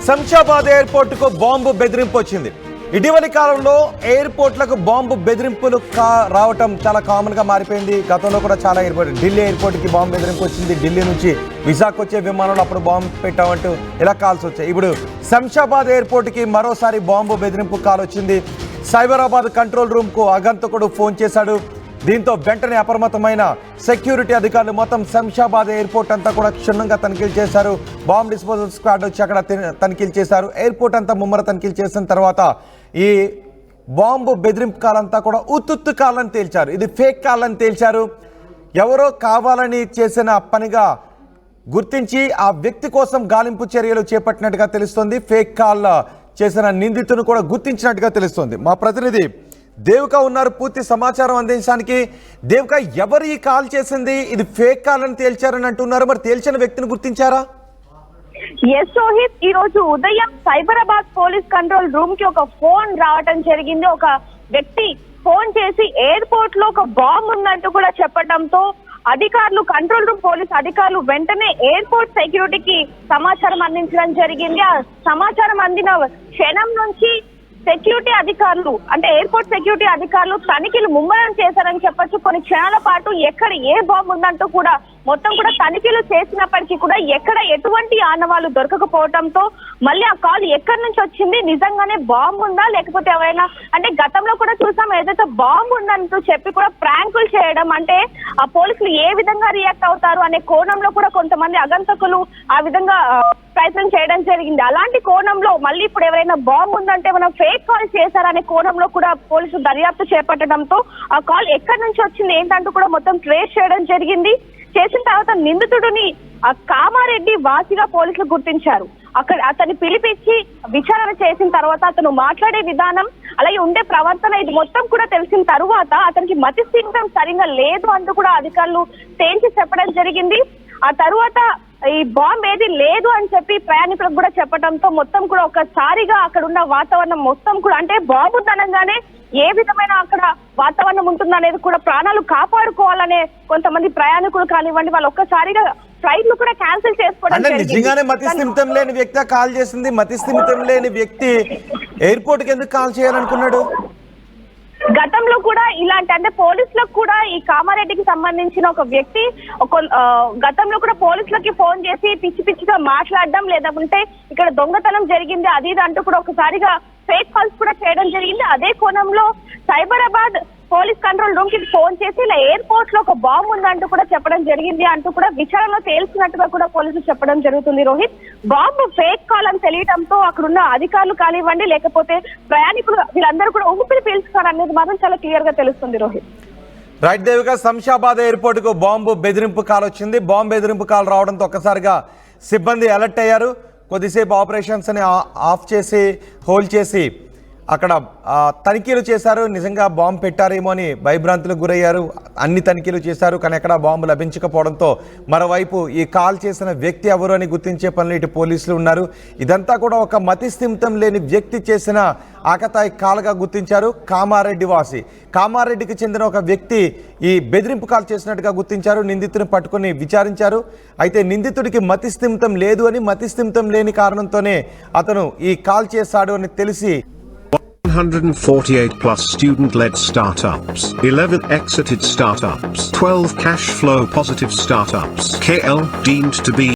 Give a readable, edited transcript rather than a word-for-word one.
Shamshabad airport కు bomb బెదిరింపు వచ్చింది. ఇటీవలి కాలంలో ఎయిర్పోర్ట్లకు బాంబు బెదిరింపులు రావటం చాలా కామన్ గా మారిపోయింది. గతంలో కూడా చాలా ఢిల్లీ ఎయిర్పోర్ట్ కి బాంబు బెదిరింపు వచ్చింది. ఢిల్లీ నుంచి విశాఖ వచ్చే విమానంలో అప్పుడు బాంబు పెట్టామంటూ ఇలా కాల్స్ వచ్చాయి. ఇప్పుడు శంషాబాద్ ఎయిర్పోర్ట్ కి మరోసారి బాంబు బెదిరింపు కాల్ వచ్చింది. సైబరాబాద్ కంట్రోల్ రూమ్ కు ఆగంతకుడు ఫోన్ చేశాడు. దీంతో వెంటనే అప్రమత్తమైన సెక్యూరిటీ అధికారులు మొత్తం శంషాబాద్ ఎయిర్పోర్ట్ అంతా కూడా క్షుణ్ణంగా తనిఖీలు చేశారు. బాంబ్ డిస్పోజల్ స్క్వాడ్ వచ్చి అక్కడ తనిఖీలు చేశారు. ఎయిర్పోర్ట్ అంతా ముమ్మర తనిఖీలు చేసిన తర్వాత ఈ బాంబు బెదిరింపు కాలంతా కూడా ఉత్తుత్తు కాలని తేల్చారు. ఇది ఫేక్ కాలని తేల్చారు. ఎవరో కావాలని చేసిన పనిగా గుర్తించి ఆ వ్యక్తి కోసం గాలింపు చర్యలు చేపట్టినట్టుగా తెలుస్తోంది. ఫేక్ కాల్ చేసిన నిందితును కూడా గుర్తించినట్టుగా తెలుస్తోంది. మా ప్రతినిధి దేవిక ఉన్నారు పూర్తి సమాచారం అందించడానికి. దేవిక, ఎవరు ఈ కాల్ చేసింది? ఇది ఫేక్ కాల్ అని తేల్చారని అంటున్నారు. మరి తేల్చిన వ్యక్తిని గుర్తించారా? ఎస్ రోహిత్, ఈ రోజు ఉదయం సైబరాబాద్ పోలీస్ కంట్రోల్ రూమ్ కి ఒక ఫోన్ రావటం జరిగింది. ఒక వ్యక్తి ఫోన్ చేసి ఎయిర్పోర్ట్ లో ఒక బాంబ్ ఉందంటూ కూడా చెప్పడంతో అధికారులు, కంట్రోల్ రూమ్ పోలీస్ అధికారులు వెంటనే ఎయిర్పోర్ట్ సెక్యూరిటీకి సమాచారం అందించడం జరిగింది. ఆ సమాచారం అందిన క్షణం నుంచి సెక్యూరిటీ అధికారులు, అంటే ఎయిర్పోర్ట్ సెక్యూరిటీ అధికారులు తనిఖీలు ముమ్మరం చేశారని చెప్పొచ్చు. కొన్ని క్షణాల పాటు ఎక్కడ ఏ బాంబు ఉందంటూ కూడా మొత్తం కూడా తనిఖీలు చేసినప్పటికీ కూడా ఎక్కడ ఎటువంటి ఆనవాళ్లు దొరకకపోవడంతో మళ్ళీ ఆ కాల్ ఎక్కడి నుంచి వచ్చింది, నిజంగానే బాంబు ఉందా లేకపోతే ఎవరైనా, అంటే గతంలో కూడా చూసాం ఏదైతే బాంబు ఉందంటూ చెప్పి కూడా ప్రాంకులు చేయడం, అంటే ఆ పోలీసులు ఏ విధంగా రియాక్ట్ అవుతారు అనే కోణంలో కూడా కొంతమంది అగంతకులు ఆ విధంగా ప్రయత్నం చేయడం జరిగింది. అలాంటి కోణంలో మళ్ళీ ఇప్పుడు ఎవరైనా బాంబు ఉందంటే మనం ఫేక్ కాల్ చేశారనే కోణంలో కూడా పోలీసులు దర్యాప్తు చేపట్టడంతో ఆ కాల్ ఎక్కడి నుంచి వచ్చింది ఏంటంటూ కూడా మొత్తం ట్రేస్ చేయడం జరిగింది. చేసిన తర్వాత నిందితుడిని కామారెడ్డి వాసిగా పోలీసులు గుర్తించారు. అక్కడ అతన్ని పిలిపించి విచారణ చేసిన తర్వాత అతను మాట్లాడే విధానం, అలాగే ఉండే ప్రవర్తన, ఇది మొత్తం కూడా తెలిసిన తరువాత అతనికి మతి స్థిమితం సరిగా లేదు అంటూ కూడా అధికారులు తేల్చి చెప్పడం జరిగింది. ఆ తరువాత ఈ బాంబ్ ఏది లేదు అని చెప్పి ప్రయాణికులకు కూడా చెప్పడంతో మొత్తం కూడా ఒకసారిగా అక్కడ ఉన్న వాతావరణం మొత్తం కూడా, అంటే బాంబు తనంగానే ఏ విధమైన అక్కడ వాతావరణం ఉంటుందనేది కూడా, ప్రాణాలు కాపాడుకోవాలనే కొంతమంది ప్రయాణికులు కానివ్వండి, వాళ్ళు ఒక్కసారిగా ఫ్లైట్లు కూడా క్యాన్సిల్ చేసుకోవడం. నిజంగానే మతి స్థిమితం లేని వ్యక్తి కాల్ చేసింది. మతి స్థిమితం లేని వ్యక్తి ఎయిర్పోర్ట్ కి ఎందుకు కాల్ చేయాలనుకున్నాడు? గతంలో కూడా ఇలాంటి, అంటే పోలీసులకు కూడా ఈ కామారెడ్డికి సంబంధించిన ఒక వ్యక్తి గతంలో కూడా పోలీసులకి ఫోన్ చేసి పిచ్చి పిచ్చిగా మాట్లాడడం, లేదంటే ఇక్కడ దొంగతనం జరిగింది అది ఇది అంటూ కూడా ఒకసారిగా ఫేక్ కాల్స్ కూడా చేయడం జరిగింది. అదే కోణంలో సైబరాబాద్ పోలీస్ కంట్రోల్ రూమ్ కి ఫోన్ చేసి ఇలా ఎయిర్పోర్ట్ లో ఒక బాంబు ఉందంటూ కూడా చెప్పడం జరిగింది అంటూ కూడా విచారణలో తేల్చినట్టుగా కూడా పోలీసులు చెప్పడం జరుగుతుంది. రోహిత్, బాంబు ఫేక్ కాల్ అని తెలియడంతో అక్కడున్న అధికారులు కానివ్వండి లేకపోతే ప్రయాణికులు వీళ్ళందరూ కూడా ఊపిరి పీల్చుతారు అనేది మాత్రం చాలా క్లియర్ గా తెలుస్తుంది. రోహిత్, రైట్ దేవిక, శంషాబాద్ ఎయిర్పోర్ట్ కు బాంబు బెదిరింపు కాల్ వచ్చింది. బాంబు బెదిరింపు కాల్ రావడంతో ఒక్కసారిగా సిబ్బంది అలర్ట్ అయ్యారు. కొద్దిసేపు ఆపరేషన్స్ ని ఆఫ్ చేసి హోల్డ్ చేసి అక్కడ తనిఖీలు చేశారు. నిజంగా బాంబు పెట్టారేమో అని భయభ్రాంతులకు గురయ్యారు. అన్ని తనిఖీలు చేశారు, కానీ ఎక్కడ బాంబు లభించకపోవడంతో మరోవైపు ఈ కాల్ చేసిన వ్యక్తి ఎవరు అని గుర్తించే పనులు ఇటు పోలీసులు ఉన్నారు. ఇదంతా కూడా ఒక మతి స్థిమితం లేని వ్యక్తి చేసిన ఆకతాయి కాల్గా గుర్తించారు. కామారెడ్డి వాసి, కామారెడ్డికి చెందిన ఒక వ్యక్తి ఈ బెదిరింపు కాల్ చేసినట్టుగా గుర్తించారు. నిందితుని పట్టుకుని విచారించారు. అయితే నిందితుడికి మతి స్థిమితం లేదు అని, మతి స్థిమితం లేని కారణంతోనే అతను ఈ కాల్ చేశాడు అని తెలిసి 148 plus student-led startups, 11 exited startups, 12 cash flow positive startups, KL deemed to be